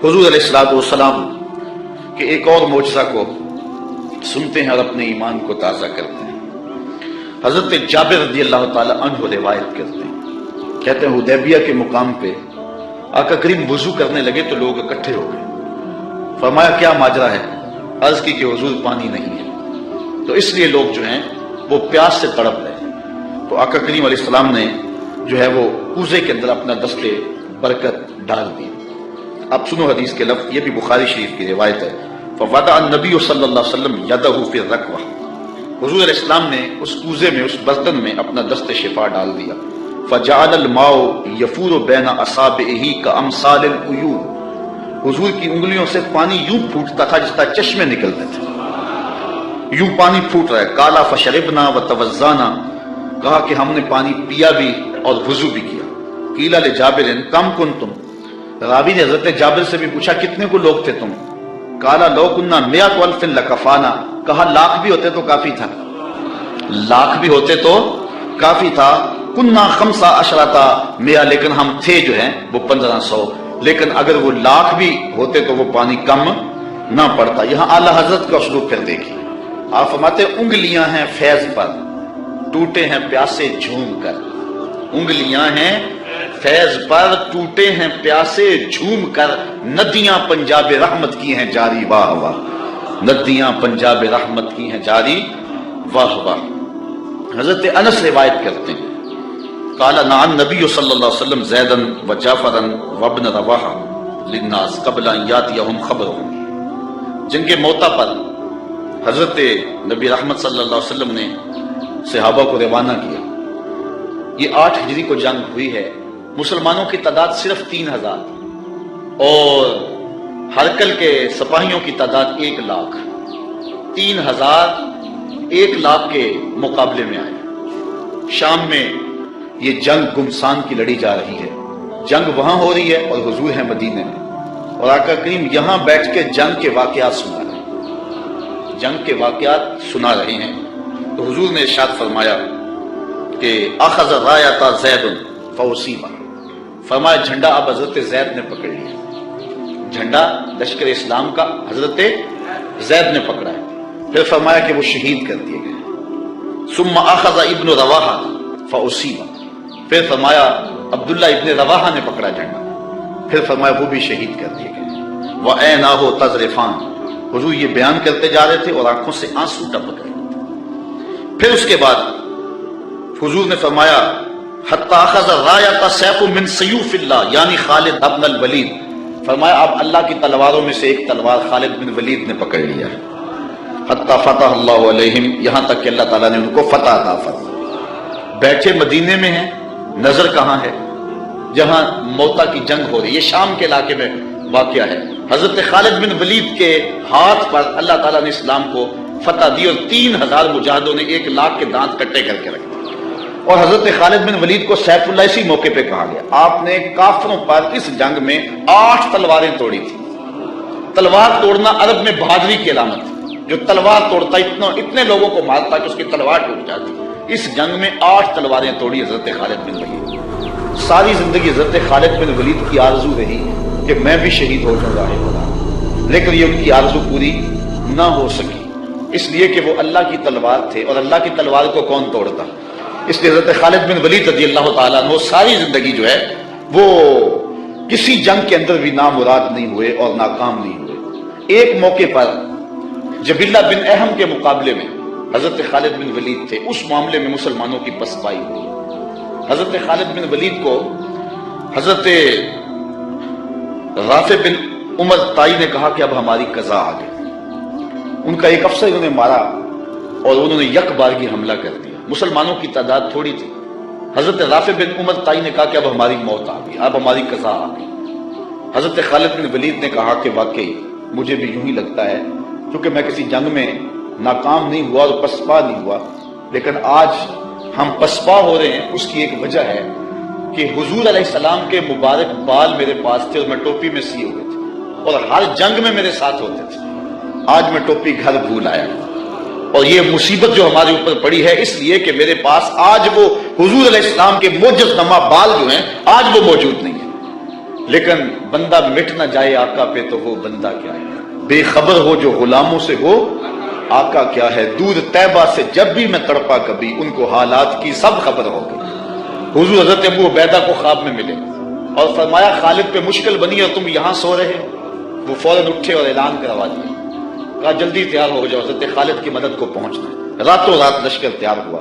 हुजूर अलैहिस्सलाम के एक और मोजज़ा को सुनते हैं और अपने ईमान को ताज़ा करते हैं। हज़रत जाबिर रज़ियल्लाहु ताला अन्हु रिवायत करते हैं, कहते हैं हुदैबिया के मुकाम पे आका करीम वुज़ू करने लगे तो लोग इकट्ठे हो गए। फरमाया क्या माजरा है? अर्ज की कि हुजूर पानी नहीं है, तो इसलिए लोग जो हैं वो प्यास से तड़प रहे हैं। तो आका करीम अलैहिस्सलाम ने जो है वो कूजे के अंदर अपना दस्ते बरकत डाल दिया। अब सुनो हदीस के लफ्ज़, ये भी बुखारी शरीफ की रिवायत है। फवदा नबी सल्लल्लाहु अलैहि वसल्लम यदहु फी रकवा, हुजूर अलैहिस्सलाम ने उस कूजे में, उस बर्तन में अपना दस्ते शिफा डाल दिया। फजअल माउ यफूरु बैन असाबिही का अमसालिल उयून, हुजूर की उंगलियों से पानी यूं फूटता था जिस तरह चश्मे निकलते थे, यूं पानी फूट रहा है। काला फशरिबना व तवज़्ज़ाना, कहा कि हमने पानी पिया भी और वुजू भी किया। कीला ले जाबिरिन कम कुंतुम, रावी ने हज़रत जाबिर से भी पूछा कितने को लोग थे तुम? काला लो कुन्ना मिया अल्फिन लकफाना, कहा लाख भी होते तो काफी था, लाख भी होते तो काफी था। कुन्ना खमसा अशरता मिया, लेकिन हम थे जो हैं वो 1500, लेकिन अगर वो लाख भी होते तो वो पानी कम ना पड़ता। यहां आला हजरत का उसलूब फिर देखिए, आप फरमाते उंगलियां हैं फैज पर, टूटे हैं प्यासे झूम कर। उंगलियां हैं फैज पर, टूटे हैं प्यासे झूम कर। नदियां पंजाब रहमत की हैं जारी, वाह वाह, नदियां पंजाब रहमत की हैं जारी, वाह वाह। हजरत अनस रिवायत करते हैं, काला नान नबी सल्लल्लाहु अलैहि वसल्लम ज़ैदन व जाफरन व इब्न रवाहा लिन्नास क़ब्ल अन यातियहुम ख़बरुहुम, जिनके मौता पर हजरत नबी रहमत सल्लल्लाहु अलैहि वसल्लम ने सहाबा को रवाना किया। ये 8 हिजरी को जंग हुई है। मुसलमानों की तादाद सिर्फ 3000 और हरकल के सिपाहियों की तादाद 1 लाख। 3000 1 लाख के मुकाबले में आए। शाम में ये जंग गुमसान की लड़ी जा रही है, जंग वहां हो रही है और हुजूर है मदीने में, और आका करीम यहां बैठ के जंग के वाकयात सुना रहे हैं, जंग के वाकयात सुना रहे हैं। तो हुजूर ने इरशाद फरमाया कि अखज़ रायता ज़ैदुन फउसीबा, फरमाया झंडा अब हजरत ज़ैद ने पकड़ लिया, झंडा लश्कर इस्लाम का हजरत ज़ैद ने पकड़ा है। फिर फरमाया कि वो शहीद कर दिए गए। सुम्मा अखज़ इब्न रवाहा फउसीबा, फिर फरमाया अब्दुल्ला इब्न रवाहा ने पकड़ा झंडा, फिर फरमाया वो भी शहीद कर दिए गए। व ऐनाहु तज़रिफ़ान, हुजूर ये बयान करते जा रहे थे और आंखों से आंसू टपक रहे थे। फिर उसके बाद हुजूर ने फरमाया हत्ता अखज़ रायता सैफ़ुम मिन सयूफ़िल्लाह, यानी खालिद इब्न अल वलीद, फरमाया अब अल्लाह की तलवारों में से एक तलवार खालिद बिन वलीद ने पकड़ लिया है। हत्ता फ़तह अल्लाहु अलैहिम, यहां तक कि अल्लाह ताला ने उनको फतह अता फरमाई। बैठे मदीने में हैं, नजर कहां है? जहां मौता की जंग हो रही है। ये शाम के इलाके में वाक़या है। हजरत खालिद बिन वलीद के हाथ पर अल्लाह ताला ने इस्लाम को फतह दी और 3000 मुजाहिदों ने 1 लाख के दांत कट्टे करके रखे। और हजरत खालिद बिन वलीद को सैफुल्लाह इसी मौके पे कहा गया। आपने काफिरों पर इस जंग में 8 तलवारें तोड़ी थी। तलवार तोड़ना अरब में बहादुरी की अलामत है। जो तलवार तोड़ता इतने लोगों को मारता कि उसकी तलवार टूट जाती। इस जंग में 8 तलवारें तोड़ी हजरत खालिद बिन वलीद। सारी जिंदगी हजरत खालिद बिन वलीद की आरजू रही कि मैं भी शहीद हो जाऊंगा, लेकिन ये उनकी आरजू पूरी ना हो सकी, इसलिए कि वो अल्लाह की तलवार थे और अल्लाह की तलवार को कौन तोड़ता। इसलिए हजरत खालिद बिन वलीद रज़ियल्लाहु ताला अन्हु सारी जिंदगी जो है वो किसी जंग के अंदर भी नामुराद नहीं हुए और नाकाम नहीं हुए। एक मौके पर जबिल्ला बिन अहम के मुकाबले में हजरत खालिद बिन वलीद थे, उस मामले में मुसलमानों की पसपाई हुई। हजरत खालिद बिन वलीद को हजरत राफे बिन उमर ताई ने कहा कि अब हमारी कज़ा आ गई। उनका एक अफसर उन्होंने मारा और उन्होंने यकबारगी हमला कर दिया। मुसलमानों की तादाद थोड़ी थी। हजरत राफे बिन उमर ताई ने कहा कि अब हमारी मौत आ गई, अब हमारी कज़ा आ गई। हजरत खालिद बिन वलीद ने कहा कि वाकई मुझे भी यूं ही लगता है, क्योंकि मैं किसी जंग में नाकाम नहीं हुआ और पसपा नहीं हुआ, लेकिन आज हम पसपा हो रहे हैं। उसकी एक वजह है कि हुजूर अलैहिस्सलाम के मुबारक बाल मेरे पास थे और मैं टोपी में सिए हुए थे और हर जंग में मेरे साथ होते थे। आज मैं टोपी घर भूल आया और ये मुसीबत जो हमारे ऊपर पड़ी है इसलिए कि मेरे पास आज वो हुजूर अलैहिस्सलाम के मोजज़ नमा बाल जो हैं आज वो मौजूद नहीं है। لیکن بندہ مٹ نہ جائے آقا پہ تو وہ بندہ کیا ہے، بے خبر ہو جو غلاموں سے ہو آقا کیا ہے، دور طیبہ سے جب بھی میں تڑپا کبھی ان کو حالات کی سب خبر ہو گئی۔ حضور حضرت ابو عبیدہ کو خواب میں ملے اور فرمایا خالد پہ مشکل بنی اور تم یہاں سو رہے ہو۔ وہ فوراً اٹھے اور اعلان کروا دیا، کہا جلدی تیار ہو جاؤ، حضرت خالد کی مدد کو پہنچنا ہے۔ راتوں رات لشکر تیار ہوا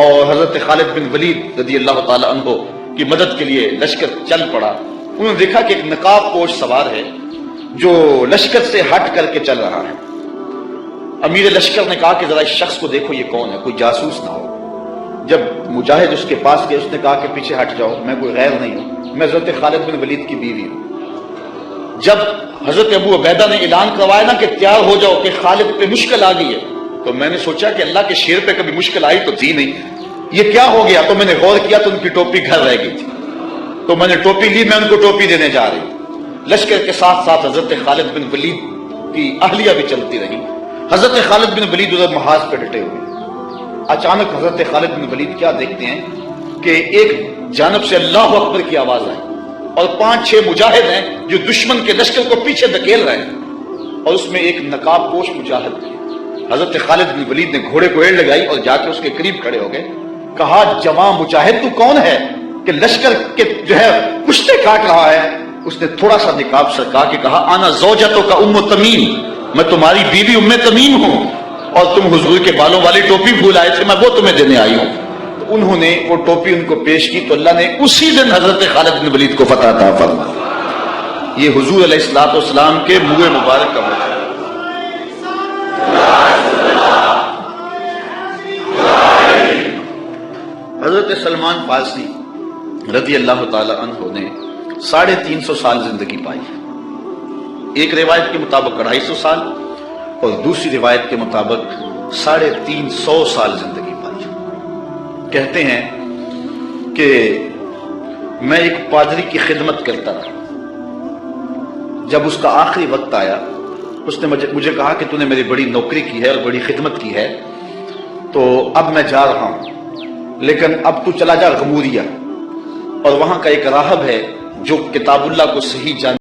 اور حضرت خالد بن ولید رضی اللہ تعالی عنہ کی مدد کے لیے لشکر چل پڑا۔ انہوں نے دیکھا کہ ایک نقاب پوش سوار ہے جو لشکر سے ہٹ کر کے چل رہا ہے۔ امیر لشکر نے کہا کہ ذرا اس شخص کو دیکھو، یہ کون ہے، کوئی جاسوس نہ ہو۔ جب مجاہد اس کے پاس گئے، اس نے کہا کہ پیچھے ہٹ جاؤ، میں کوئی غیر نہیں ہوں، میں حضرت خالد بن ولید کی بیوی ہوں۔ جب حضرت ابو عبیدہ نے اعلان کروایا نا کہ تیار ہو جاؤ کہ خالد پہ مشکل آ گئی ہے، تو میں نے سوچا کہ اللہ کے شیر پہ کبھی مشکل آئی تو تھی نہیں، یہ کیا ہو گیا؟ تو میں نے غور کیا تو ان کی ٹوپی گھر رہ گئی تھی، تو میں نے ٹوپی لی، میں ان کو ٹوپی دینے جا رہی ہوں۔ لشکر کے ساتھ ساتھ حضرت خالد بن ولید کی اہلیہ بھی چلتی رہی۔ حضرت خالد بن ولید ادھر محاذ پہ ڈٹے ہوئے، اچانک حضرت خالد بن ولید کیا دیکھتے ہیں کہ ایک جانب سے اللہ اکبر کی آواز آئی اور 5-6 مجاہد ہیں جو دشمن کے لشکر کو پیچھے دھکیل رہے ہیں، اور اس میں ایک نقاب پوش مجاہد تھے۔ حضرت خالد بن ولید نے گھوڑے کو ایڑ لگائی اور جا کے اس کے قریب کھڑے ہو گئے، کہا جواں مجاہد تو کون ہے کہ لشکر کے جو ہے پشتے کاٹ رہا ہے؟ اس نے تھوڑا سا نقاب سرکا کے کہا انا زوجتو کا ام تمیم، میں تمہاری بیوی ام تمیم ہوں، اور تم حضور کے بالوں والی ٹوپی بھول آئے تھے، میں وہ تمہیں دینے آئی ہوں۔ تو انہوں نے وہ ٹوپی ان کو پیش کی تو اللہ نے اسی دن حضرت خالد بن ولید کو فتح عطا فرمایا۔ یہ حضور علیہ الصلوۃ والسلام کے منہ مبارک کا موقع ہے۔ حضرت سلمان فارسی رضی اللہ تعالی عنہ نے 350 سال زندگی پائی، ایک روایت کے مطابق 250 سال اور دوسری روایت کے مطابق 350 سال زندگی پائی۔ کہتے ہیں کہ میں ایک پادری کی خدمت کرتا رہا، جب اس کا آخری وقت آیا اس نے مجھے کہا کہ تو نے میری بڑی نوکری کی ہے اور بڑی خدمت کی ہے، تو اب میں جا رہا ہوں، لیکن اب تو چلا جا غموریہ، اور وہاں کا ایک راہب ہے جو کتاب اللہ کو صحیح جان